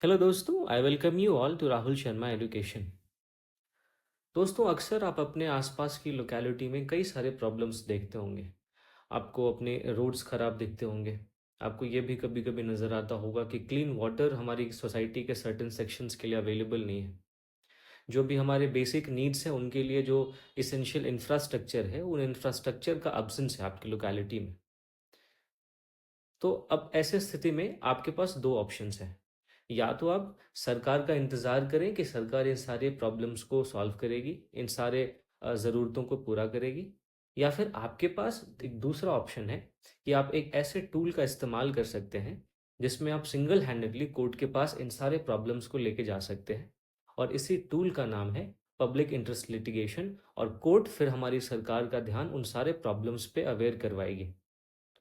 Hello दोस्तों, I welcome you all to Rahul Sharma education. दोस्तों, अक्सर आप अपने आसपास की लोकेलिटी में कई सारे प्रॉब्लम्स देखते होंगे। आपको अपने रोड्स खराब दिखते होंगे। आपको ये भी कभी कभी नज़र आता होगा कि क्लीन वाटर हमारी सोसाइटी के सर्टेन सेक्शंस के लिए अवेलेबल नहीं है। जो भी हमारे बेसिक नीड्स हैं उनके लिए जो इसेंशियल इंफ्रास्ट्रक्चर है, उन इंफ्रास्ट्रक्चर का अब्सेंस है आपकी लोकेलिटी में। तो अब ऐसे स्थिति में आपके पास दो ऑप्शंस हैं। या तो आप सरकार का इंतज़ार करें कि सरकार इन सारे प्रॉब्लम्स को सॉल्व करेगी, इन सारे ज़रूरतों को पूरा करेगी। या फिर आपके पास एक दूसरा ऑप्शन है कि आप एक ऐसे टूल का इस्तेमाल कर सकते हैं जिसमें आप सिंगल हैंडेडली कोर्ट के पास इन सारे प्रॉब्लम्स को लेके जा सकते हैं। और इसी टूल का नाम है पब्लिक इंटरेस्ट लिटिगेशन। और कोर्ट फिर हमारी सरकार का ध्यान उन सारे प्रॉब्लम्स पे अवेयर करवाएगी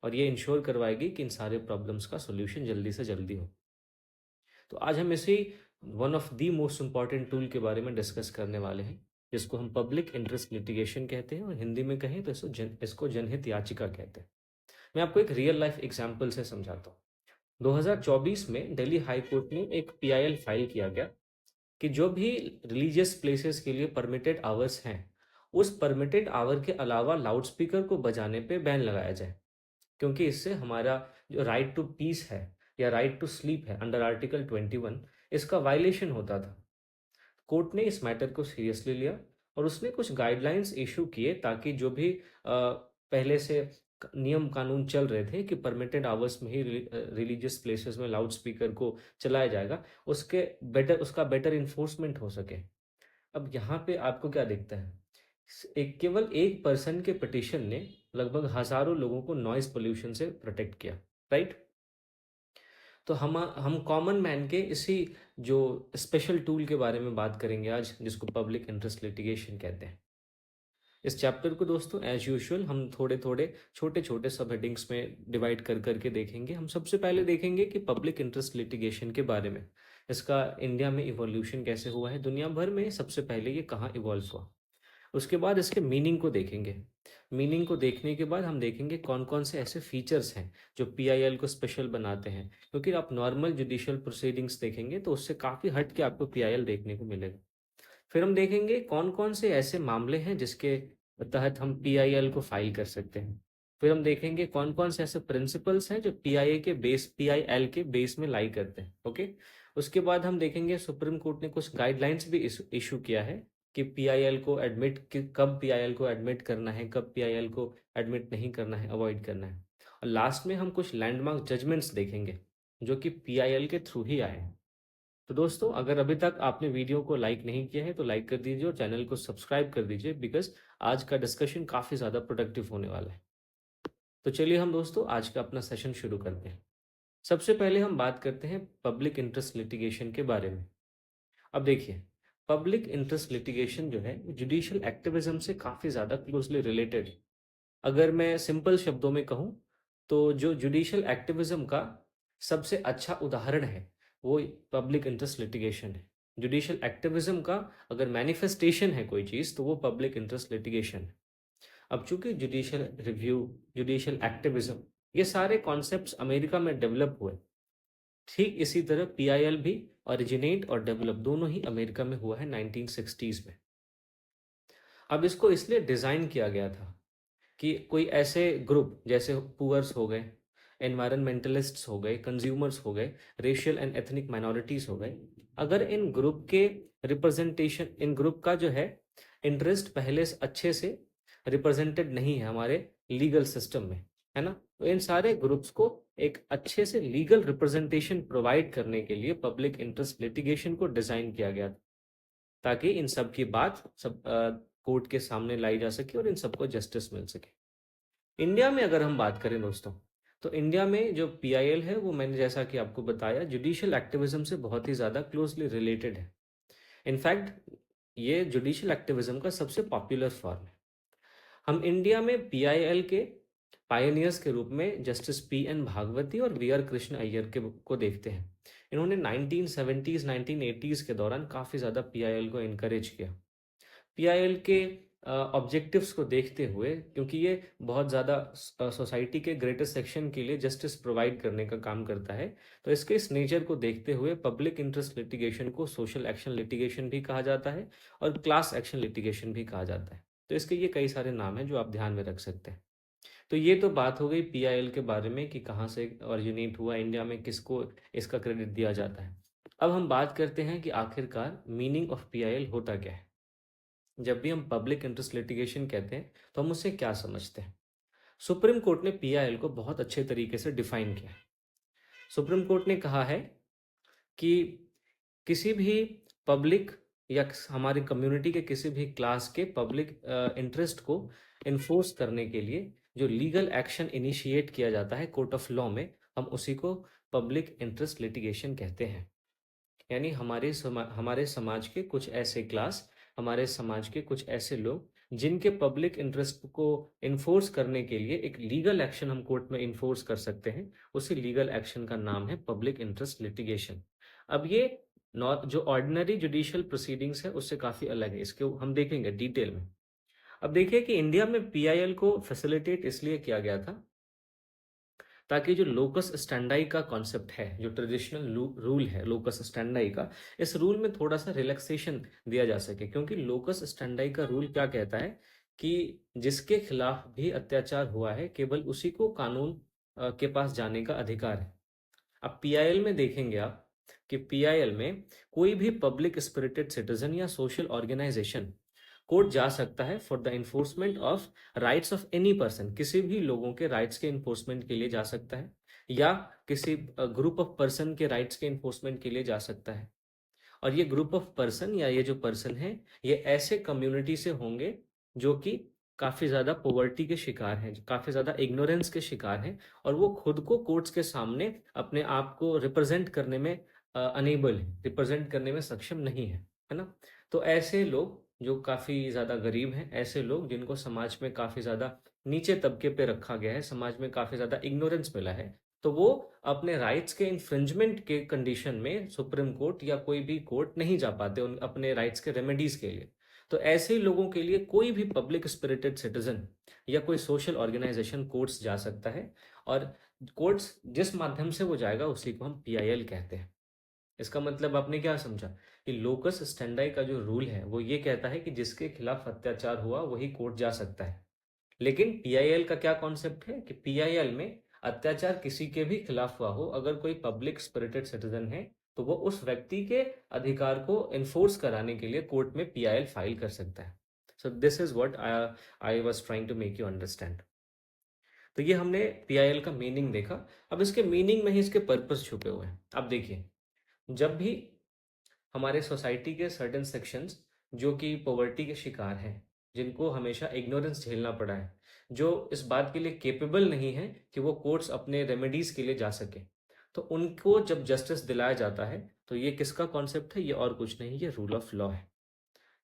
और ये इंश्योर करवाएगी कि इन सारे प्रॉब्लम्स का सोल्यूशन जल्दी से जल्दी हो। तो आज हम इसी one of the most important tool के बारे में डिस्कस करने वाले हैं, जिसको हम पब्लिक इंटरेस्ट लिटिगेशन कहते हैं और हिंदी में कहें तो इसको जनहित याचिका कहते हैं। मैं आपको एक रियल लाइफ एग्जाम्पल से समझाता हूँ। 2024 में दिल्ली हाई कोर्ट में एक पीआईएल फाइल किया गया कि जो भी रिलीजियस प्लेसेस के लिए परमिटेड आवर्स हैं, उस परमिटेड आवर के अलावा लाउडस्पीकर को बजाने पे बैन लगाया जाए, क्योंकि इससे हमारा जो राइट टू पीस है या राइट टू स्लीप है अंडर आर्टिकल 21, इसका वायलेशन होता था। कोर्ट ने इस मैटर को सीरियसली लिया और उसने कुछ गाइडलाइंस इशू किए ताकि जो भी पहले से नियम कानून चल रहे थे कि परमिटेड आवर्स में ही रिलीजियस प्लेसेस में लाउड स्पीकर को चलाया जाएगा, उसका बेटर इन्फोर्समेंट हो सके। अब यहाँ पे आपको क्या दिखता है? एक केवल एक पर्सन के पिटिशन ने लगभग हजारों लोगों को नॉइज पोल्यूशन से प्रोटेक्ट किया, राइट? तो हम कॉमन मैन के इसी जो स्पेशल टूल के बारे में बात करेंगे आज, जिसको पब्लिक इंटरेस्ट लिटिगेशन कहते हैं। इस चैप्टर को दोस्तों एज यूजुअल हम थोड़े थोड़े छोटे छोटे सब हेडिंग्स में डिवाइड कर करके देखेंगे। हम सबसे पहले देखेंगे कि पब्लिक इंटरेस्ट लिटिगेशन के बारे में, इसका इंडिया में इवोल्यूशन कैसे हुआ है, दुनिया भर में सबसे पहले ये कहाँ इवॉल्व हुआ। उसके बाद इसके मीनिंग को देखेंगे। मीनिंग को देखने के बाद हम देखेंगे कौन कौन से ऐसे फीचर्स हैं जो पीआईएल को स्पेशल बनाते हैं, क्योंकि आप नॉर्मल जुडिशियल प्रोसीडिंग्स देखेंगे तो उससे काफ़ी हट के आपको पीआईएल देखने को मिलेगा। फिर हम देखेंगे कौन कौन से ऐसे मामले हैं जिसके तहत हम पीआईएल को फाइल कर सकते हैं। फिर हम देखेंगे कौन कौन से ऐसे प्रिंसिपल्स हैं जो पीआईएल के बेस में लाई करते हैं। ओके। उसके बाद हम देखेंगे सुप्रीम कोर्ट ने कुछ गाइडलाइंस भी इशू किया है कि कब पीआईएल को एडमिट करना है, कब पीआईएल को एडमिट नहीं करना है, अवॉइड करना है। और लास्ट में हम कुछ लैंडमार्क जजमेंट्स देखेंगे जो कि पीआईएल के थ्रू ही आए हैं। तो दोस्तों, अगर अभी तक आपने वीडियो को लाइक नहीं किया है तो लाइक कर दीजिए और चैनल को सब्सक्राइब कर दीजिए, बिकॉज आज का डिस्कशन काफ़ी ज़्यादा प्रोडक्टिव होने वाला है। तो चलिए हम दोस्तों आज का अपना सेशन शुरू करते हैं। सबसे पहले हम बात करते हैं पब्लिक इंटरेस्ट लिटिगेशन के बारे में। अब देखिए, पब्लिक इंटरेस्ट लिटिगेशन जो है जुडिशियल एक्टिविज्म से काफ़ी ज़्यादा क्लोजली रिलेटेड है। अगर मैं सिंपल शब्दों में कहूँ तो जो जुडिशियल एक्टिविज्म का सबसे अच्छा उदाहरण है वो पब्लिक इंटरेस्ट लिटिगेशन है। जुडिशियल एक्टिविज्म का अगर मैनिफेस्टेशन है कोई चीज़ तो वो पब्लिक इंटरेस्ट लिटिगेशन है। अब चूंकि जुडिशियल रिव्यू, जुडिशियल एक्टिविज्म, ये सारे कॉन्सेप्ट्स अमेरिका में डेवलप हुए, ठीक इसी तरह पीआईएल भी ओरिजिनेट और डेवलप दोनों ही अमेरिका में हुआ है 1960s में। अब इसको इसलिए डिज़ाइन किया गया था कि कोई ऐसे ग्रुप जैसे पुअर्स हो गए, एनवायरमेंटलिस्ट्स हो गए, कंज्यूमर्स हो गए, रेशियल एंड एथनिक माइनॉरिटीज हो गए, अगर इन ग्रुप का जो है इंटरेस्ट पहले से अच्छे से रिप्रेजेंटेड नहीं है हमारे लीगल सिस्टम में, है ना, तो इन सारे ग्रुप्स को एक अच्छे से लीगल रिप्रेजेंटेशन प्रोवाइड करने के लिए पब्लिक इंटरेस्ट लिटिगेशन को डिजाइन किया गया था, ताकि इन सब की बात सब कोर्ट के सामने लाई जा सके और इन सबको जस्टिस मिल सके। इंडिया में अगर हम बात करें दोस्तों, तो इंडिया में जो पीआईएल है वो मैंने जैसा कि आपको बताया जुडिशियल एक्टिविज्म से बहुत ही ज़्यादा क्लोजली रिलेटेड है। इनफैक्ट ये जुडिशियल एक्टिविज्म का सबसे पॉपुलर फॉर्म है। हम इंडिया में पीआईएल के पायनियर्स के रूप में जस्टिस पीएन भागवती और वीआर कृष्ण अय्यर के को देखते हैं। इन्होंने 1970s 1980s के दौरान काफ़ी ज़्यादा पीआईएल को इनकरेज किया। पीआईएल के ऑब्जेक्टिव्स को देखते हुए, क्योंकि ये बहुत ज़्यादा सोसाइटी के ग्रेटर सेक्शन के लिए जस्टिस प्रोवाइड करने का काम करता है, तो इसके इस नेचर को देखते हुए पब्लिक इंटरेस्ट लिटिगेशन को सोशल एक्शन लिटिगेशन भी कहा जाता है और क्लास एक्शन लिटिगेशन भी कहा जाता है। तो इसके ये कई सारे नाम हैं जो आप ध्यान में रख सकते हैं। तो ये तो बात हो गई पीआईएल के बारे में कि कहाँ से ओरिजिनेट हुआ, इंडिया में किसको इसका क्रेडिट दिया जाता है। अब हम बात करते हैं कि आखिरकार मीनिंग ऑफ पीआईएल होता क्या है। जब भी हम पब्लिक इंटरेस्ट लिटिगेशन कहते हैं तो हम उससे क्या समझते हैं। सुप्रीम कोर्ट ने पीआईएल को बहुत अच्छे तरीके से डिफाइन किया है। सुप्रीम कोर्ट ने कहा है कि किसी भी पब्लिक या हमारी कम्युनिटी के किसी भी क्लास के पब्लिक इंटरेस्ट को इन्फोर्स करने के लिए जो लीगल एक्शन इनिशिएट किया जाता है कोर्ट ऑफ लॉ में, हम उसी को पब्लिक इंटरेस्ट लिटिगेशन कहते हैं। यानी हमारे समाज के कुछ ऐसे क्लास, हमारे समाज के कुछ ऐसे लोग जिनके पब्लिक इंटरेस्ट को इन्फोर्स करने के लिए एक लीगल एक्शन हम कोर्ट में इन्फोर्स कर सकते हैं, उसी लीगल एक्शन का नाम है पब्लिक इंटरेस्ट लिटिगेशन। अब ये नॉट जो ऑर्डिनरी जुडिशियल प्रोसीडिंग्स है उससे काफ़ी अलग है, इसके हम देखेंगे डिटेल में। अब देखिए कि इंडिया में पीआईएल को फैसिलिटेट इसलिए किया गया था ताकि जो लोकस स्टैंडाई का कॉन्सेप्ट है, जो ट्रेडिशनल रूल है लोकस स्टैंडाई का, इस रूल में थोड़ा सा रिलैक्सेशन दिया जा सके। क्योंकि लोकस स्टैंडाई का रूल क्या कहता है कि जिसके खिलाफ भी अत्याचार हुआ है केवल उसी को कानून के पास जाने का अधिकार है। अब पीआईएल में देखेंगे आप कि पीआईएल में कोई भी पब्लिक स्पिरिटेड सिटीजन या सोशल ऑर्गेनाइजेशन कोर्ट जा सकता है for the enforcement of rights of any person, किसी भी लोगों के राइट्स के इन्फोर्समेंट के लिए जा सकता है, या किसी ग्रुप ऑफ पर्सन के राइट्स के इन्फोर्समेंट के लिए जा सकता है। और ये ग्रुप ऑफ पर्सन या ये जो पर्सन है, ये ऐसे कम्युनिटी से होंगे जो कि काफ़ी ज़्यादा पोवर्टी के शिकार हैं, काफ़ी ज़्यादा इग्नोरेंस के शिकार हैं, और वो खुद को कोर्ट्स के सामने अपने आप को रिप्रेजेंट करने में अनेबल है, रिप्रेजेंट करने में सक्षम नहीं है ना। तो ऐसे लोग जो काफ़ी ज़्यादा गरीब हैं, ऐसे लोग जिनको समाज में काफ़ी ज़्यादा नीचे तबके पे रखा गया है, समाज में काफ़ी ज़्यादा इग्नोरेंस मिला है, तो वो अपने राइट्स के इन्फ्रिंजमेंट के कंडीशन में सुप्रीम कोर्ट या कोई भी कोर्ट नहीं जा पाते उन अपने राइट्स के रेमेडीज के लिए। तो ऐसे ही लोगों के लिए कोई भी पब्लिक स्पिरिटेड सिटीजन या कोई सोशल ऑर्गेनाइजेशन कोर्ट्स जा सकता है, और कोर्ट्स जिस माध्यम से वो जाएगा उसी को हम पीआईएल कहते हैं। इसका मतलब आपने क्या समझा कि लोकस स्टैंडाई का जो रूल है वो ये कहता है कि जिसके खिलाफ अत्याचार हुआ वही कोर्ट जा सकता है। लेकिन पीआईएल का क्या कॉन्सेप्ट है कि पीआईएल में अत्याचार किसी के भी खिलाफ हुआ हो, अगर कोई पब्लिक स्पिरिटेड सिटीजन है तो वो उस व्यक्ति के अधिकार को इन्फोर्स कराने के लिए कोर्ट में पीआईएल फाइल कर सकता है। So this is what I was trying to make you understand. तो ये हमने पीआईएल का मीनिंग देखा। अब इसके मीनिंग में ही इसके पर्पस छुपे हुए हैं। अब देखिए, जब भी हमारे सोसाइटी के सर्टेन सेक्शंस जो कि पॉवर्टी के शिकार हैं, जिनको हमेशा इग्नोरेंस झेलना पड़ा है, जो इस बात के लिए केपेबल नहीं है कि वो कोर्ट्स अपने रेमेडीज के लिए जा सके, तो उनको जब जस्टिस दिलाया जाता है तो ये किसका कॉन्सेप्ट है? ये और कुछ नहीं, ये रूल ऑफ लॉ है।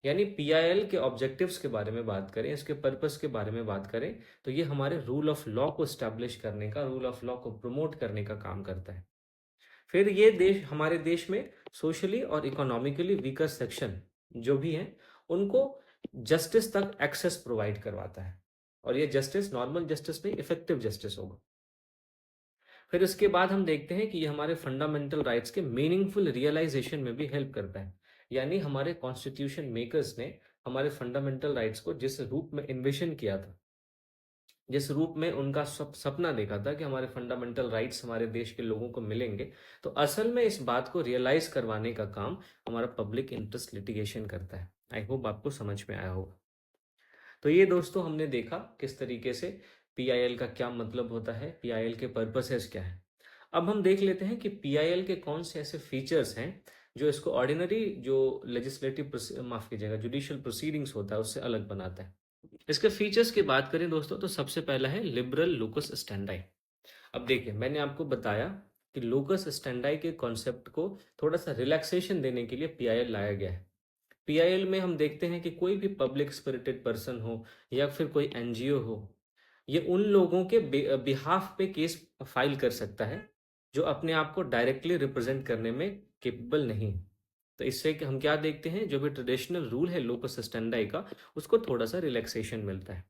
यानी पीआईएल के ऑब्जेक्टिव्स के बारे में बात करें, इसके पर्पस के बारे में बात करें, तो ये हमारे रूल ऑफ लॉ को स्टैब्लिश करने का, रूल ऑफ लॉ को प्रमोट करने का काम करता है। फिर ये देश, हमारे देश में सोशली और इकोनॉमिकली वीकर सेक्शन जो भी हैं, उनको जस्टिस तक एक्सेस प्रोवाइड करवाता है। और ये जस्टिस नॉर्मल जस्टिस नहीं, इफेक्टिव जस्टिस होगा। फिर इसके बाद हम देखते हैं कि ये हमारे फंडामेंटल राइट्स के मीनिंगफुल रियलाइजेशन में भी हेल्प करता है। यानी हमारे कॉन्स्टिट्यूशन मेकर्स ने हमारे फंडामेंटल राइट्स को जिस रूप में इन्विजन किया था, जिस रूप में उनका सपना देखा था कि हमारे फंडामेंटल राइट्स हमारे देश के लोगों को मिलेंगे, तो असल में इस बात को रियलाइज करवाने का काम हमारा पब्लिक इंटरेस्ट लिटिगेशन करता है। आई होप आपको समझ में आया होगा। तो ये दोस्तों हमने देखा किस तरीके से पीआईएल का क्या मतलब होता है, पीआईएल के पर्पसेस क्या है। अब हम देख लेते हैं कि पीआईएल के कौन से ऐसे फीचर्स हैं जो इसको ऑर्डिनरी जो लेजिस्लेटिव माफ कीजिएगा जुडिशियल प्रोसीडिंग्स होता है उससे अलग बनाता है। इसके फीचर्स की बात करें दोस्तों तो सबसे पहला है लिबरल लोकस स्टैंडाई। अब देखिए, मैंने आपको बताया कि लोकस स्टैंडाई के कॉन्सेप्ट को थोड़ा सा रिलैक्सेशन देने के लिए पीआईएल लाया गया है। पीआईएल में हम देखते हैं कि कोई भी पब्लिक स्पिरिटेड पर्सन हो या फिर कोई एनजीओ हो, ये उन लोगों के बिहाफ पे केस फाइल कर सकता है जो अपने आप को डायरेक्टली रिप्रेजेंट करने में केपेबल नहीं। तो इससे कि हम क्या देखते हैं, जो भी ट्रेडिशनल रूल है लोकस स्टेंडाई का, उसको थोड़ा सा रिलैक्सेशन मिलता है।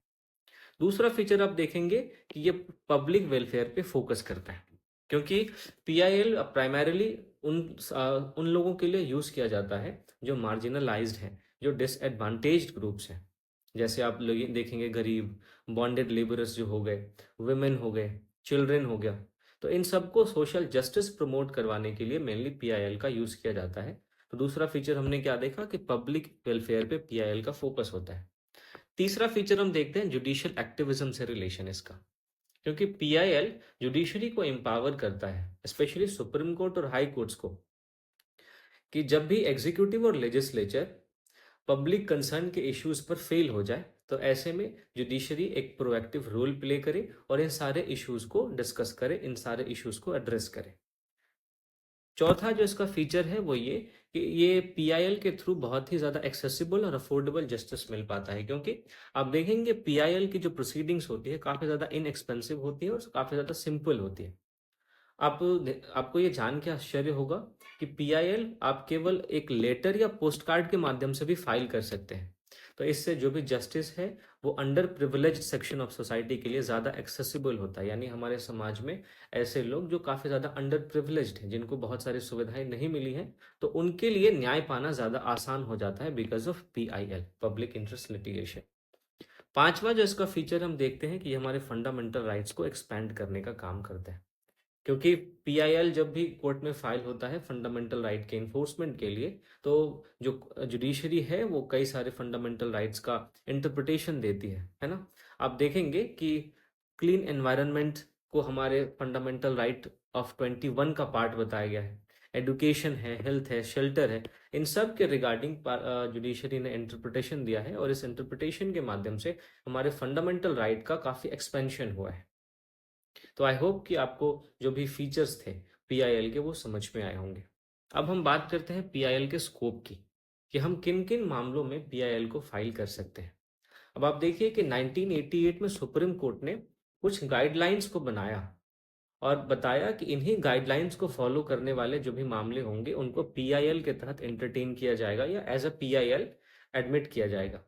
दूसरा फीचर आप देखेंगे कि ये पब्लिक वेलफेयर पे फोकस करता है, क्योंकि पीआईएल प्राइमरीली उन लोगों के लिए यूज़ किया जाता है जो मार्जिनलाइज्ड हैं, जो डिसएडवांटेज्ड ग्रुप्स हैं। जैसे आप लोग देखेंगे गरीब, बॉन्डेड लेबरर्स जो हो गए, वुमेन हो गए, चिल्ड्रन हो गया। तो इन सबको सोशल जस्टिस प्रमोट करवाने के लिए मेनली पीआईएल का यूज़ किया जाता है। तो दूसरा फीचर हमने क्या देखा कि पब्लिक वेलफेयर पे पीआईएल का फोकस होता है। तीसरा फीचर हम देखते हैं जुडिशियल एक्टिविज्म से रिलेशन इसका, क्योंकि पीआईएल जुडिशरी को एम्पावर करता है, स्पेशली सुप्रीम कोर्ट और हाई कोर्ट्स को, कि जब भी एग्जीक्यूटिव और लेजिस्लेचर पब्लिक कंसर्न के इश्यूज पर फेल हो जाए, तो ऐसे में जुडिशरी एक प्रोएक्टिव रोल प्ले करे और इन सारे इश्यूज को डिस्कस करे, इन सारे इश्यूज को एड्रेस करे। चौथा जो इसका फीचर है वो ये कि ये पीआईएल के थ्रू बहुत ही ज़्यादा एक्सेसिबल और अफोर्डेबल जस्टिस मिल पाता है, क्योंकि आप देखेंगे पीआईएल की जो प्रोसीडिंग्स होती है काफ़ी ज़्यादा इनएक्सपेंसिव होती है और काफ़ी ज़्यादा सिंपल होती है। आपको ये जान के आश्चर्य होगा कि पीआईएल आप केवल एक लेटर या पोस्ट कार्ड के माध्यम से भी फाइल कर सकते हैं। तो इससे जो भी जस्टिस है वो under privileged section of society के लिए ज़्यादा एक्सेसिबल होता है, यानी हमारे समाज में ऐसे लोग जो काफ़ी ज़्यादा अंडर प्रिविलेज्ड हैं, जिनको बहुत सारी सुविधाएं नहीं मिली हैं, तो उनके लिए न्याय पाना ज़्यादा आसान हो जाता है because of PIL, public interest litigation. पांचवा जो इसका फीचर हम देखते हैं कि ये हमारे फंडामेंटल राइट्स को एक्सपैंड करने का काम करता है, क्योंकि पीआईएल जब भी कोर्ट में फाइल होता है फंडामेंटल राइट के इन्फोर्समेंट के लिए, तो जो जुडिशरी है वो कई सारे फंडामेंटल राइट्स का इंटरप्रिटेशन देती है ना। आप देखेंगे कि क्लीन एनवायरनमेंट को हमारे फंडामेंटल राइट ऑफ 21 का पार्ट बताया गया है, एडुकेशन है, हेल्थ है, शेल्टर है, इन सब के रिगार्डिंग जुडिशरी ने इंटरप्रिटेशन दिया है और इस इंटरप्रिटेशन के माध्यम से हमारे फंडामेंटल राइट का काफ़ी एक्सपेंशन हुआ है। तो आई होप कि आपको जो भी फीचर्स थे पीआईएल के वो समझ में आए होंगे। अब हम बात करते हैं पीआईएल के स्कोप की, कि हम किन किन मामलों में पीआईएल को फाइल कर सकते हैं। अब आप देखिए कि 1988 में सुप्रीम कोर्ट ने कुछ गाइडलाइंस को बनाया और बताया कि इन्हीं गाइडलाइंस को फॉलो करने वाले जो भी मामले होंगे उनको पीआईएल के तहत एंटरटेन किया जाएगा या एज अ पीआईएल एडमिट किया जाएगा।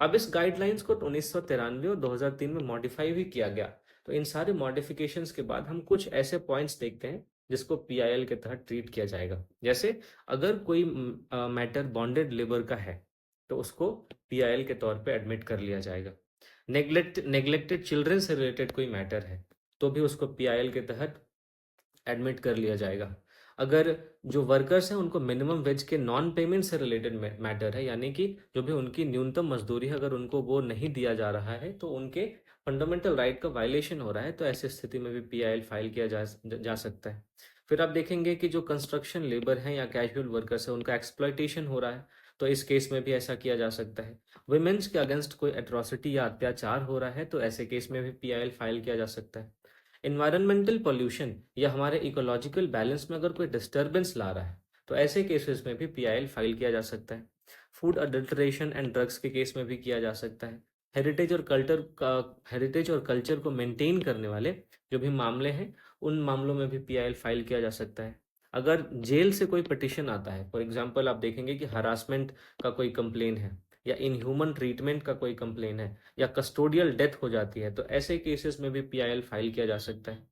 अब इस गाइडलाइंस को 1993 और 2003 में मॉडिफाई भी किया गया। तो इन सारे मॉडिफिकेशंस के बाद हम कुछ ऐसे पॉइंट्स देखते हैं जिसको पीआईएल के तहत ट्रीट किया जाएगा। जैसे अगर कोई मैटर बॉन्डेड लेबर का है तो उसको पीआईएल के तौर पे एडमिट कर लिया जाएगा। नेग्लेक्टेड चिल्ड्रन से रिलेटेड कोई मैटर है तो भी उसको पीआईएल के तहत एडमिट कर लिया जाएगा। अगर जो वर्कर्स हैं उनको मिनिमम वेज के नॉन पेमेंट से रिलेटेड मैटर है, यानी कि जो भी उनकी न्यूनतम मजदूरी है अगर उनको वो नहीं दिया जा रहा है तो उनके फंडामेंटल राइट का वायलेशन हो रहा है, तो ऐसी स्थिति में भी पीआईएल फाइल किया जा सकता है। फिर आप देखेंगे कि जो कंस्ट्रक्शन लेबर हैं या कैजुअल वर्कर्स है उनका एक्सप्लॉयटेशन हो रहा है, तो इस केस में भी ऐसा किया जा सकता है। वुमेन्स के अगेंस्ट कोई एट्रॉसिटी या अत्याचार हो रहा है तो ऐसे केस में भी पीआईएल फाइल किया जा सकता है। इन्वायरमेंटल पॉल्यूशन या हमारे इकोलॉजिकल बैलेंस में अगर कोई डिस्टरबेंस ला रहा है तो ऐसे केसेस में भी पीआईएल फाइल किया जा सकता है। फूड अडल्ट्रेशन एंड ड्रग्स के केस में भी किया जा सकता है। हेरिटेज और कल्चर को मेंटेन करने वाले जो भी मामले हैं उन मामलों में भी पीआईएल फाइल किया जा सकता है। अगर जेल से कोई पिटिशन आता है, फॉर एग्जांपल आप देखेंगे कि हरासमेंट का कोई कंप्लेन है या इनह्यूमन ट्रीटमेंट का कोई कंप्लेन है या कस्टोडियल डेथ हो जाती है, तो ऐसे केसेस में भी पीआईएल फाइल किया जा सकता है।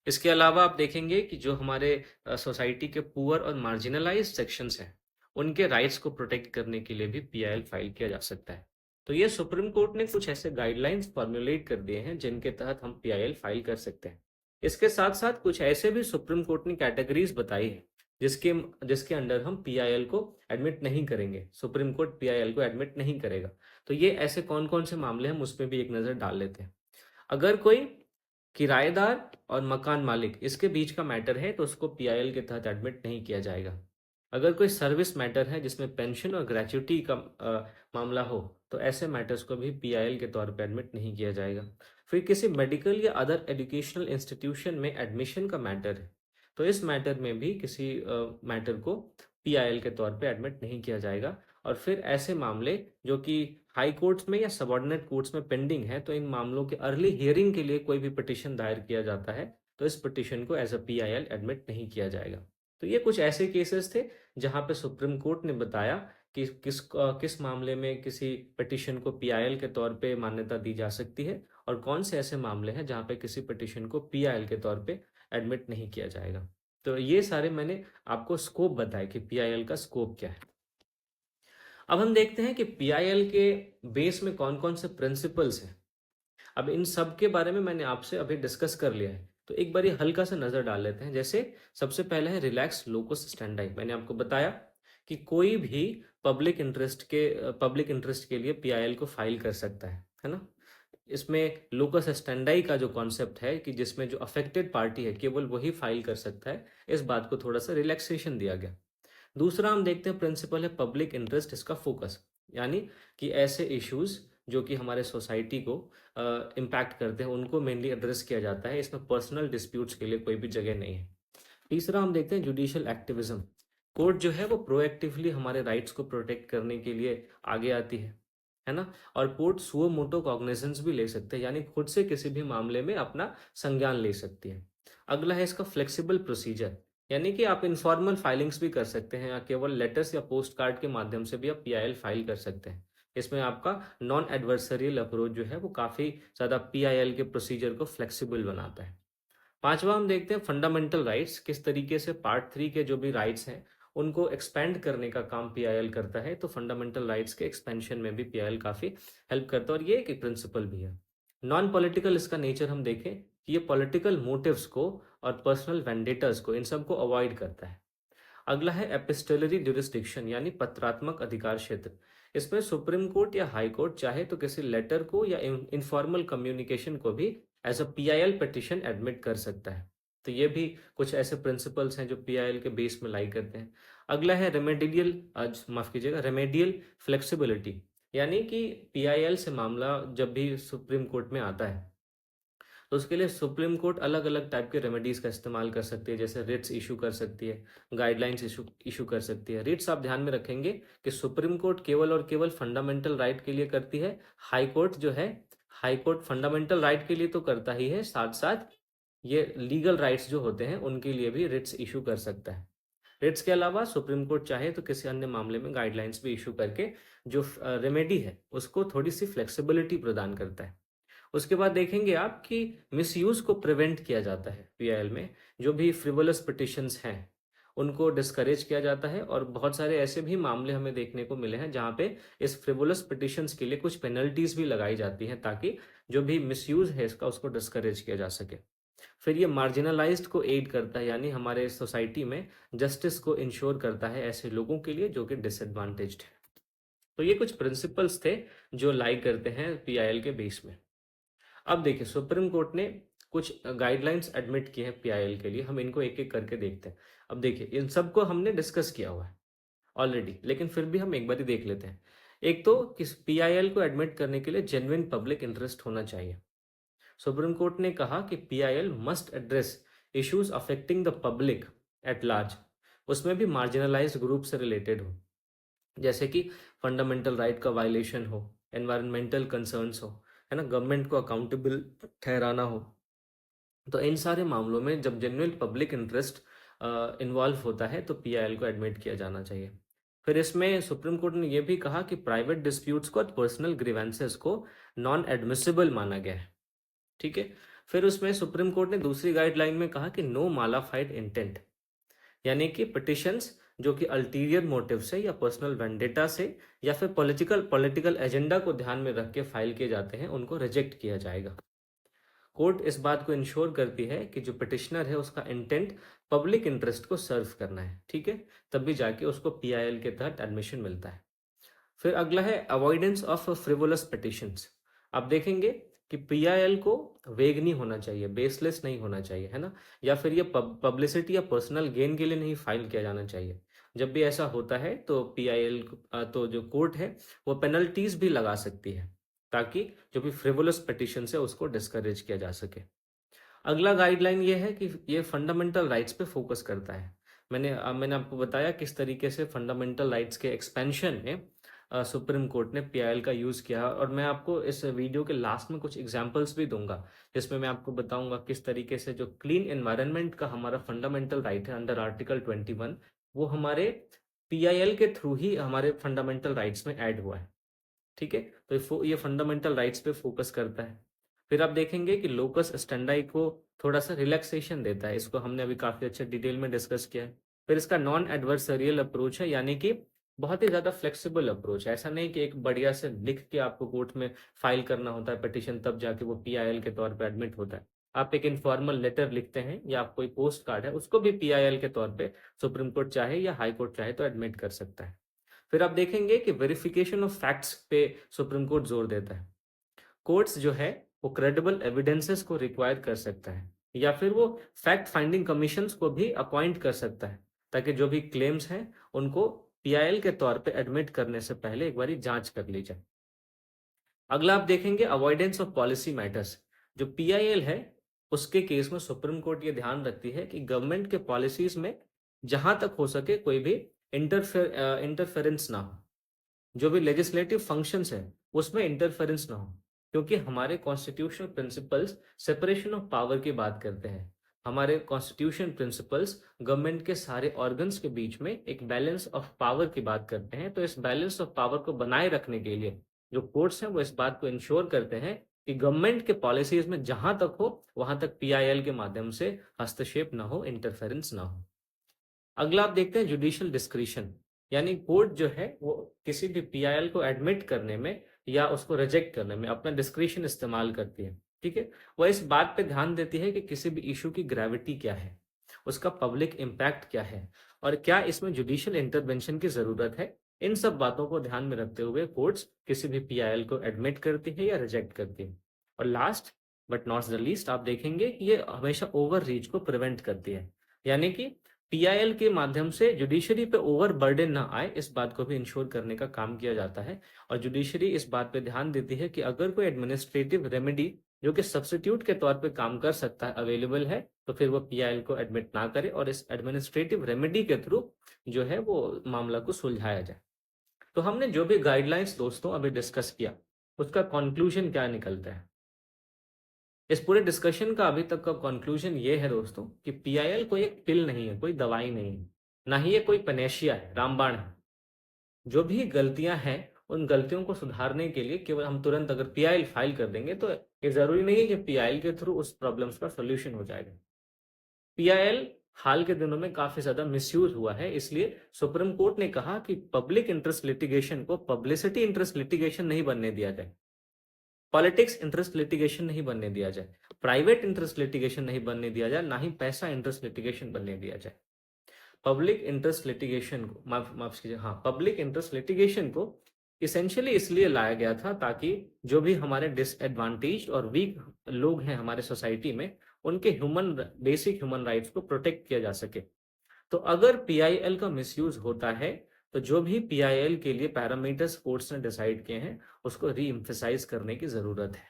इसके अलावा आप देखेंगे कि जो हमारे सोसाइटी के पुअर और मार्जिनलाइज्ड सेक्शंस हैं उनके राइट्स को प्रोटेक्ट करने के लिए भी पीआईएल फाइल किया जा सकता है। तो ये सुप्रीम कोर्ट ने कुछ ऐसे गाइडलाइंस फॉर्मुलेट कर दिए हैं जिनके तहत हम पीआईएल फाइल कर सकते हैं। इसके साथ साथ कुछ ऐसे भी सुप्रीम कोर्ट ने कैटेगरीज बताई है जिसके जिसके अंडर हम पीआईएल को एडमिट नहीं करेंगे, सुप्रीम कोर्ट पीआईएल को एडमिट नहीं करेगा। तो ये ऐसे कौन कौन से मामले हैं उसमें भी एक नज़र डाल लेते हैं। अगर कोई किराएदार और मकान मालिक इसके बीच का मैटर है तो उसको पीआईएल के तहत एडमिट नहीं किया जाएगा। अगर कोई सर्विस मैटर है जिसमें पेंशन और ग्रेच्युटी का मामला हो तो ऐसे मैटर्स को भी पीआईएल के तौर पर एडमिट नहीं किया जाएगा। फिर किसी मेडिकल या अदर एजुकेशनल इंस्टीट्यूशन में एडमिशन का मैटर है तो इस मैटर में भी किसी मैटर को पीआईएल के तौर पे एडमिट नहीं किया जाएगा। और फिर ऐसे मामले जो कि हाई कोर्ट्स में या सबऑर्डिनेट कोर्ट्स में पेंडिंग है तो इन मामलों के अर्ली हियरिंग के लिए कोई भी पिटिशन दायर किया जाता है तो इस पिटिशन को एज अ पीआईएल एडमिट नहीं किया जाएगा। तो ये कुछ ऐसे केसेस थे जहाँ पे सुप्रीम कोर्ट ने बताया कि किस मामले में किसी पिटिशन को पीआईएल के तौर पे मान्यता दी जा सकती है और कौन से ऐसे मामले हैं जहाँ पे किसी पिटिशन को पीआईएल के तौर पे एडमिट नहीं किया जाएगा। तो ये सारे मैंने आपको स्कोप बताए कि पीआईएल का स्कोप क्या है। अब हम देखते हैं कि पीआईएल के बेस में कौन कौन से प्रिंसिपल्स हैं। अब इन सब के बारे में मैंने आपसे अभी डिस्कस कर लिया है, तो एक बार हल्का सा नजर डाल लेते हैं। जैसे सबसे पहले है रिलैक्स लोकस स्टैंडाई। मैंने आपको बताया कि कोई भी पब्लिक इंटरेस्ट के लिए पीआईएल को फाइल कर सकता है ना। इसमें लोकस स्टैंडाई का जो कॉन्सेप्ट है कि जिसमें जो अफेक्टेड पार्टी है केवल वही फाइल कर सकता है, इस बात को थोड़ा सा रिलैक्सेशन दिया गया। दूसरा हम देखते हैं प्रिंसिपल है पब्लिक इंटरेस्ट, इसका फोकस, यानी कि ऐसे इश्यूज जो कि हमारे सोसाइटी को इम्पैक्ट करते हैं उनको मेनली एड्रेस किया जाता है। इसमें पर्सनल डिस्प्यूट्स के लिए कोई भी जगह नहीं है। तीसरा हम देखते हैं जुडिशियल एक्टिविज्म। कोर्ट जो है वो प्रोएक्टिवली हमारे राइट्स को प्रोटेक्ट करने के लिए आगे आती है ना। और कोर्ट सुओ मोटो कॉग्निजेंस भी ले सकते हैं, यानी खुद से किसी भी मामले में अपना संज्ञान ले सकती है। अगला है इसका फ्लेक्सिबल प्रोसीजर, यानी कि आप इनफॉर्मल फाइलिंग्स भी कर सकते हैं या केवल लेटर्स या पोस्ट कार्ड के माध्यम से भी आप पीआईएल फाइल कर सकते हैं। इसमें आपका नॉन एडवर्सरियल अप्रोच जो है वो काफ़ी ज़्यादा पीआईएल के प्रोसीजर को फ्लेक्सिबल बनाता है। पांचवा हम देखते हैं फंडामेंटल राइट्स, किस तरीके से पार्ट 3 के जो भी राइट्स हैं उनको एक्सपेंड करने का काम पीआईएल करता है। तो फंडामेंटल राइट्स के एक्सपेंशन में भी पीआईएल काफ़ी हेल्प करता है और ये एक प्रिंसिपल भी है। नॉन पॉलिटिकल इसका नेचर हम देखें कि ये पॉलिटिकल मोटिव्स को और पर्सनल वेंडेटर्स को, इन सब को अवॉइड करता है। अगला है एपिस्टलरी जुरिस्डिक्शन, यानी पत्रात्मक अधिकार क्षेत्र। इसमें सुप्रीम कोर्ट या हाई कोर्ट चाहे तो किसी लेटर को या इनफॉर्मल कम्युनिकेशन को भी as a PIL petition admit कर सकता है। तो ये भी कुछ ऐसे प्रिंसिपल्स हैं जो पीआईएल के बेस में लाई करते हैं। अगला है रेमेडियल, माफ कीजिएगा, रेमेडियल फ्लेक्सिबिलिटी, यानी कि पीआईएल से मामला जब भी सुप्रीम कोर्ट में आता है तो उसके लिए सुप्रीम कोर्ट अलग अलग टाइप के रेमेडीज का इस्तेमाल कर सकती है। जैसे रिट्स इशू कर सकती है, गाइडलाइंस इशू इशू कर सकती है। रिट्स आप ध्यान में रखेंगे कि सुप्रीम कोर्ट केवल और केवल फंडामेंटल राइट के लिए करती है। हाई कोर्ट जो है, हाई कोर्ट फंडामेंटल राइट के लिए तो करता ही है, साथ साथ ये लीगल राइट्स जो होते हैं उनके लिए भी रिट्स इशू कर सकता है। रिट्स के अलावा सुप्रीम कोर्ट चाहे तो किसी अन्य मामले में गाइडलाइंस भी इशू करके जो रेमेडी है उसको थोड़ी सी फ्लेक्सिबिलिटी प्रदान करता है। उसके बाद देखेंगे आप कि मिसयूज को प्रिवेंट किया जाता है पीआईएल में। जो भी फ्रिवोलस पिटिशंस हैं उनको डिस्करेज किया जाता है और बहुत सारे ऐसे भी मामले हमें देखने को मिले हैं जहाँ पे इस फ्रिवोलस पिटिशंस के लिए कुछ पेनल्टीज भी लगाई जाती हैं ताकि जो भी मिसयूज है इसका उसको डिस्करेज किया जा सके। फिर ये मार्जिनलाइज्ड को एड करता है, यानी हमारे सोसाइटी में जस्टिस को इंश्योर करता है ऐसे लोगों के लिए जो कि डिसएडवांटेज्ड है। तो ये कुछ प्रिंसिपल्स थे जो लाई करते हैं पीआईएल के बेस में। अब देखिए सुप्रीम कोर्ट ने कुछ गाइडलाइंस एडमिट की हैं पीआईएल के लिए, हम इनको एक एक करके देखते हैं। अब देखिए इन सबको हमने डिस्कस किया हुआ है ऑलरेडी, लेकिन फिर भी हम एक बार ही देख लेते हैं। एक तो किस पीआईएल को एडमिट करने के लिए जेन्युइन पब्लिक इंटरेस्ट होना चाहिए। सुप्रीम कोर्ट ने कहा कि PIL must address issues affecting the public at large, उसमें भी मार्जिनलाइज्ड ग्रुप से रिलेटेड हो, जैसे कि फंडामेंटल राइट का वायलेशन हो, एनवायरमेंटल कंसर्न्स हो, है ना, गवर्नमेंट को अकाउंटेबल ठहराना हो। तो इन सारे मामलों में जब जेन्युइन पब्लिक इंटरेस्ट इन्वॉल्व होता है तो पीआईएल को एडमिट किया जाना चाहिए। फिर इसमें सुप्रीम कोर्ट ने यह भी कहा कि प्राइवेट डिस्प्यूट्स को और पर्सनल ग्रीवेंसेस को नॉन एडमिसिबल माना गया है। ठीक है। फिर उसमें सुप्रीम कोर्ट ने दूसरी गाइडलाइन में कहा कि नो मालाफाइड इंटेंट, यानी कि पिटिशंस जो कि अल्टीरियर मोटिव से या पर्सनल वेंडेटा से या फिर पॉलिटिकल एजेंडा को ध्यान में रख के फाइल किए जाते हैं उनको रिजेक्ट किया जाएगा। कोर्ट इस बात को इंश्योर करती है कि जो पिटिशनर है उसका इंटेंट पब्लिक इंटरेस्ट को सर्व करना है, ठीक है, तब भी जाके उसको पीआईएल के तहत एडमिशन मिलता है। फिर अगला है अवॉइडेंस ऑफ फ्रिवोलस पिटिशंस। आप देखेंगे कि पीआईएल को वेग नहीं होना चाहिए, बेसलेस नहीं होना चाहिए, है ना, या फिर ये पब्लिसिटी या पर्सनल गेन के लिए नहीं फाइल किया जाना चाहिए। जब भी ऐसा होता है तो पीआईएल तो जो कोर्ट है वो पेनल्टीज भी लगा सकती है ताकि जो भी फ्रिवोलस पिटिशन है उसको डिस्करेज किया जा सके। अगला गाइडलाइन ये है कि ये फंडामेंटल राइट्स पे फोकस करता है। मैंने आपको बताया किस तरीके से फंडामेंटल राइट्स के एक्सपेंशन में सुप्रीम कोर्ट ने पीआईएल का यूज़ किया है, और मैं आपको इस वीडियो के लास्ट में कुछ एग्जांपल्स भी दूंगा, जिसमें मैं आपको बताऊंगा किस तरीके से जो क्लीन एनवायरनमेंट का हमारा फंडामेंटल राइट है अंडर आर्टिकल 21, वो हमारे पीआईएल के थ्रू ही हमारे फंडामेंटल राइट्स में ऐड हुआ है। ठीक है, तो ये फंडामेंटल राइट्स पे फोकस करता है। फिर आप देखेंगे कि लोकस स्टेंडाई को थोड़ा सा रिलैक्सेशन देता है, इसको हमने अभी काफी अच्छे डिटेल में डिस्कस किया है। फिर इसका नॉन एडवर्सरियल अप्रोच है, यानी कि बहुत ही ज्यादा फ्लेक्सिबल अप्रोच है। ऐसा नहीं कि एक बढ़िया से लिख के आपको कोर्ट में फाइल करना होता है पिटिशन, तब जाके वो पीआईएल के तौर पे एडमिट होता है। आप एक इनफॉर्मल लेटर लिखते हैं या आप कोई पोस्ट कार्ड है, उसको भी पीआईएल के तौर पे सुप्रीम कोर्ट चाहे या हाई कोर्ट चाहे तो एडमिट कर सकता है। फिर आप देखेंगे कि वेरिफिकेशन ऑफ फैक्ट्स पे सुप्रीम कोर्ट जोर देता है। कोर्ट्स जो है वो क्रेडिबल एविडेंसेस को रिक्वायर कर सकता है, या फिर वो फैक्ट फाइंडिंग कमीशंस को भी अपॉइंट कर सकता है, ताकि जो भी क्लेम्स हैं उनको पीआईएल के तौर पे एडमिट करने से पहले एक बारी जांच कर ली जाए। अगला आप देखेंगे अवॉइडेंस ऑफ पॉलिसी मैटर्स। जो पीआईएल है उसके केस में सुप्रीम कोर्ट ये ध्यान रखती है कि गवर्नमेंट के पॉलिसीज में जहां तक हो सके कोई भी इंटरफेरेंस ना हो, जो भी लेजिस्लेटिव फंक्शंस है उसमें इंटरफेरेंस ना हो, क्योंकि हमारे constitutional principles separation of power की बात करते हैं। हमारे कॉन्स्टिट्यूशन प्रिंसिपल्स गवर्नमेंट के सारे ऑर्गन्स के बीच में एक बैलेंस ऑफ पावर की बात करते हैं। तो इस बैलेंस ऑफ पावर को बनाए रखने के लिए जो कोर्ट्स हैं वो इस बात को इंश्योर करते हैं कि गवर्नमेंट के पॉलिसीज में जहां तक हो वहां तक पीआईएल के माध्यम से हस्तक्षेप ना हो, इंटरफेरेंस ना हो। अगला आप देखते हैं जुडिशियल डिस्क्रिशन, यानी कोर्ट जो है वो किसी भी पीआईएल को एडमिट करने में या उसको रिजेक्ट करने में अपना डिस्क्रिशन इस्तेमाल करती है। ठीक है, वह इस बात पे ध्यान देती है कि किसी भी इशू की ग्रेविटी क्या है, उसका पब्लिक इम्पैक्ट क्या है, और क्या इसमें जुडिशियल इंटरवेंशन की जरूरत है। इन सब बातों को ध्यान में रखते हुए कोर्ट्स किसी भी पीआईएल को एडमिट करती है या रिजेक्ट करती है। और last but not the least आप देखेंगे कि ये हमेशा ओवर रीच को प्रिवेंट करती है, यानी कि पीआईएल के माध्यम से जुडिशरी पे ओवर बर्डन ना आए, इस बात को भी इंश्योर करने का काम किया जाता है। और जुडिशरी इस बात पे ध्यान देती है कि अगर कोई एडमिनिस्ट्रेटिव रेमेडी जो कि सब्स्टिट्यूट के तौर पे काम कर सकता है अवेलेबल है, तो फिर वो पीआईएल को एडमिट ना करे और इस एडमिनिस्ट्रेटिव रेमेडी के थ्रू जो है वो मामला को सुलझाया जाए। तो हमने जो भी गाइडलाइंस दोस्तों अभी डिस्कस किया उसका कंक्लूजन क्या निकलता है? इस पूरे डिस्कशन का अभी तक का कंक्लूजन ये है दोस्तों कि पीआईएल कोई एक पिल नहीं है, कोई दवाई नहीं है, ना ही ये कोई पनेशिया है, रामबाण है। जो भी गलतियां हैं उन गलतियों को सुधारने के लिए केवल हम तुरंत अगर पीआईएल फाइल कर देंगे तो ये जरूरी नहीं है कि पीआईएल के थ्रू उस प्रॉब्लम्स का सोल्यूशन हो जाएगा। पीआईएल हाल के दिनों में काफी ज्यादा मिसयूज हुआ है, इसलिए सुप्रीम कोर्ट ने कहा कि पब्लिक इंटरेस्ट लिटिगेशन को पब्लिसिटी इंटरेस्ट लिटिगेशन नहीं बनने दिया जाए, पॉलिटिक्स इंटरेस्ट लिटिगेशन नहीं बनने दिया जाए, प्राइवेट इंटरेस्ट लिटिगेशन नहीं बनने दिया जाए, ना ही पैसा इंटरेस्ट लिटिगेशन बनने दिया जाए। पब्लिक इंटरेस्ट लिटिगेशन को माफ कीजिए, हाँ, पब्लिक इंटरेस्ट लिटिगेशन को इसेंशियली इसलिए लाया गया था ताकि जो भी हमारे डिसएडवांटेज और वीक लोग हैं हमारे सोसाइटी में, उनके बेसिक ह्यूमन राइट्स को प्रोटेक्ट किया जा सके। तो अगर पीआईएल का मिसयूज होता है तो जो भी पीआईएल के लिए पैरामीटर्स कोर्ट्स ने डिसाइड किए हैं उसको री एम्फेसाइज करने की जरूरत है।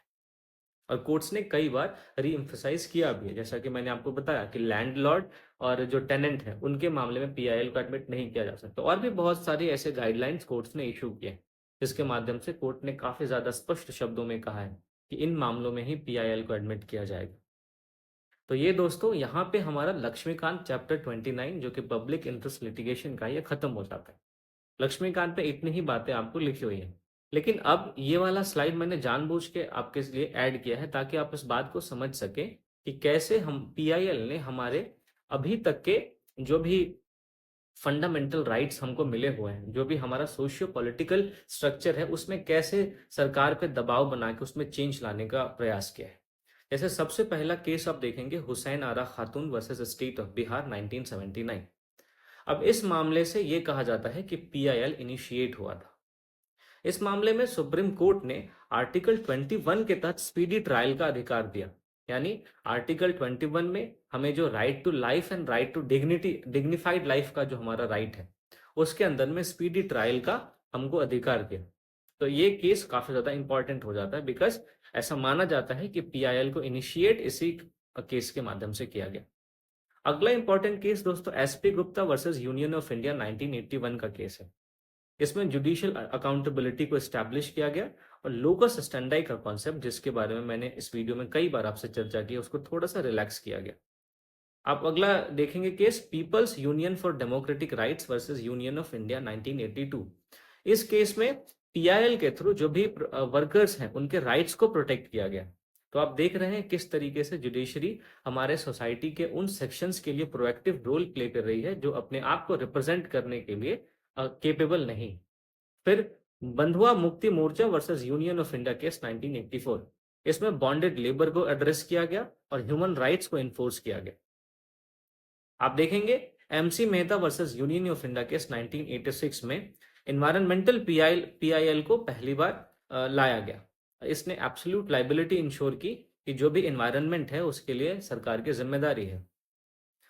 और कोर्ट्स ने कई बार री एम्फेसाइज किया भी है, जैसा कि मैंने आपको बताया कि लैंडलॉर्ड और जो टेनेंट है उनके मामले में पीआईएल को एडमिट नहीं किया जा सकता। और भी बहुत सारी ऐसे गाइडलाइंस कोर्ट्स ने इशू किए हैं, जिसके माध्यम से कोर्ट ने काफी ज्यादा स्पष्ट शब्दों में कहा है कि इन मामलों में ही पीआईएल को एडमिट किया जाएगा। तो ये दोस्तों यहाँ पे हमारा लक्ष्मीकांत चैप्टर 29 जो कि पब्लिक इंटरेस्ट लिटिगेशन का, ये खत्म हो जाता है। लक्ष्मीकांत पे इतनी ही बातें आपको लिखी हुई हैं, लेकिन अब ये वाला स्लाइड मैंने जानबूझ के आपके लिए ऐड किया है ताकि आप इस बात को समझ सकें कि कैसे हम पीआईएल ने हमारे अभी तक के जो भी फंडामेंटल राइट्स हमको मिले हुए हैं, जो भी हमारा सोशियो पॉलिटिकल स्ट्रक्चर है, उसमें कैसे सरकार पे दबाव बना के उसमें चेंज लाने का प्रयास किया है। जैसे सबसे पहला केस आप देखेंगे हुसैन आरा खातून वर्सेस स्टेट ऑफ बिहार 1979। अब इस मामले से यह कहा जाता है कि पीआईएल इनिशिएट हुआ था। इस मामले में सुप्रीम कोर्ट ने आर्टिकल 21 के तहत स्पीडी ट्रायल का अधिकार दिया, यानी आर्टिकल 21 में हमें जो right to life and right to dignified life का जो हमारा राइट है, उसके अंदर में स्पीडी ट्रायल का हमको अधिकार दिया। तो ये केस काफी ज्यादा इंपॉर्टेंट हो जाता है, बिकॉज ऐसा माना जाता है कि पीआईएल को इनिशिएट इसी केस के माध्यम से किया गया। अगला इंपॉर्टेंट केस दोस्तों SP Gupta versus union of India 1981 का केस है। इसमें जुडिशियल अकाउंटेबिलिटी को एस्टैब्लिश किया गया और लोकस स्टैंडाई का कॉन्सेप्ट, जिसके बारे में मैंने इस वीडियो में कई बार आपसे चर्चा की, उसको थोड़ा सा रिलैक्स किया गया। आप अगला देखेंगे case people's union for democratic rights versus union of India 1982। इस केस में पीआईएल के थ्रू जो भी वर्कर्स हैं उनके राइट्स को प्रोटेक्ट किया गया। तो आप देख रहे हैं किस तरीके से जुडिशरी हमारे सोसाइटी के उन सेक्शंस के लिए प्रोएक्टिव रोल प्ले कर रही है जो अपने आप को रिप्रेजेंट करने के लिए केपेबल नहीं। फिर Bandhua Mukti Morcha versus union of India case 1984। इसमें बॉन्डेड लेबर को एड्रेस किया गया और ह्यूमन राइट्स को इन्फोर्स किया गया। आप देखेंगे MC Mehta versus union of India case 1986 में इन्वायरमेंटल पीआईएल को पहली बार लाया गया। इसने एब्सोल्यूट लाइबिलिटी इंश्योर की कि जो भी इन्वायरमेंट है उसके लिए सरकार की जिम्मेदारी है।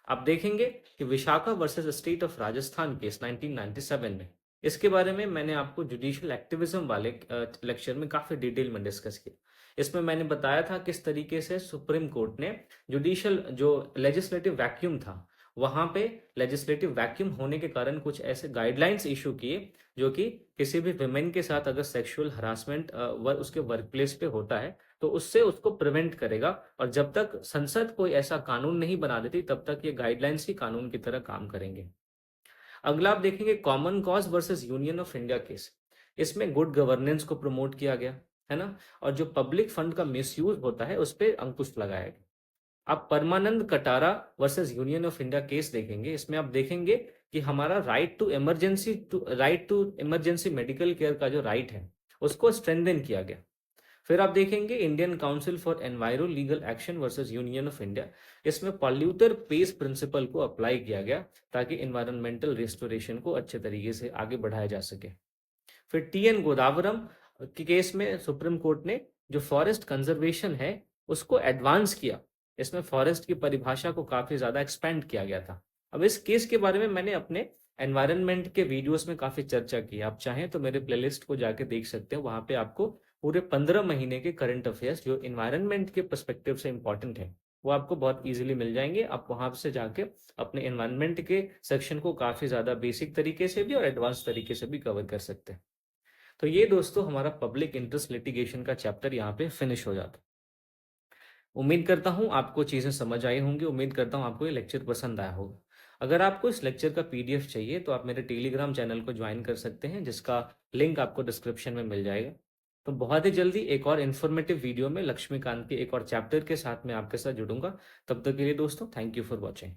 आप देखेंगे कि Vishakha versus state of Rajasthan case 1997 में, इसके बारे में मैंने आपको जुडिशियल एक्टिविज्म वाले लेक्चर में काफी डिटेल में डिस्कस किया। इसमें मैंने बताया था किस तरीके से सुप्रीम कोर्ट ने जुडिशियल जो लेजिस्लेटिव वैक्यूम था वहां पे लेजिस्लेटिव वैक्यूम होने के कारण कुछ ऐसे गाइडलाइंस इशू किए जो कि किसी भी विमेन के साथ अगर सेक्सुअल हरासमेंट उसके वर्क प्लेस पे होता है तो उससे उसको प्रिवेंट करेगा। और जब तक संसद कोई ऐसा कानून नहीं बना देती तब तक ये गाइडलाइंस ही कानून की तरह काम करेंगे। अगला आप देखेंगे common cause versus union of India case. इसमें गुड गवर्नेंस को प्रमोट किया गया है ना, और जो पब्लिक फंड का मिसयूज होता है उस पर अंकुश लगाया गया। आप Parmanand Katara versus union of India case देखेंगे। इसमें आप देखेंगे कि हमारा right to emergency medical care का जो राइट है उसको स्ट्रेंथन किया गया। फिर आप देखेंगे Indian council for enviro legal action versus union of India. इसमें पॉल्यूटर पेस प्रिंसिपल को अप्लाई किया गया ताकि इन्वायरमेंटल रिस्टोरेशन को अच्छे तरीके से आगे बढ़ाया जा सके। फिर टीएन गोदावरम के केस में सुप्रीम कोर्ट ने जो फॉरेस्ट कंजर्वेशन है उसको एडवांस किया। इसमें फॉरेस्ट की परिभाषा को काफी ज्यादा एक्सपेंड किया गया था। अब इस केस के बारे में मैंने अपने एनवायरनमेंट के वीडियोस में काफी चर्चा की। आप चाहें तो मेरे प्लेलिस्ट को जाके देख सकते हैं, वहां पे आपको पूरे 15 महीने के करंट अफेयर्स जो इन्वायरमेंट के पर्सपेक्टिव से इंपॉर्टेंट है वो आपको बहुत इजीली मिल जाएंगे। आप वहां से जाके अपने एनवायरमेंट के सेक्शन को काफी ज्यादा बेसिक तरीके से भी और एडवांस तरीके से भी कवर कर सकते हैं। तो ये दोस्तों हमारा पब्लिक इंटरेस्ट लिटिगेशन का चैप्टर यहाँ पे फिनिश हो जाता है। उम्मीद करता हूँ आपको चीज़ें समझ आई होंगी। उम्मीद करता हूँ आपको ये लेक्चर पसंद आया होगा। अगर आपको इस लेक्चर का पीडीएफ चाहिए तो आप मेरे टेलीग्राम चैनल को ज्वाइन कर सकते हैं, जिसका लिंक आपको डिस्क्रिप्शन में मिल जाएगा। तो बहुत ही जल्दी एक और इन्फॉर्मेटिव वीडियो में लक्ष्मीकांत के एक और चैप्टर के साथ मैं आपके साथ जुड़ूंगा। तब तक के लिए दोस्तों, थैंक यू फॉर वॉचिंग।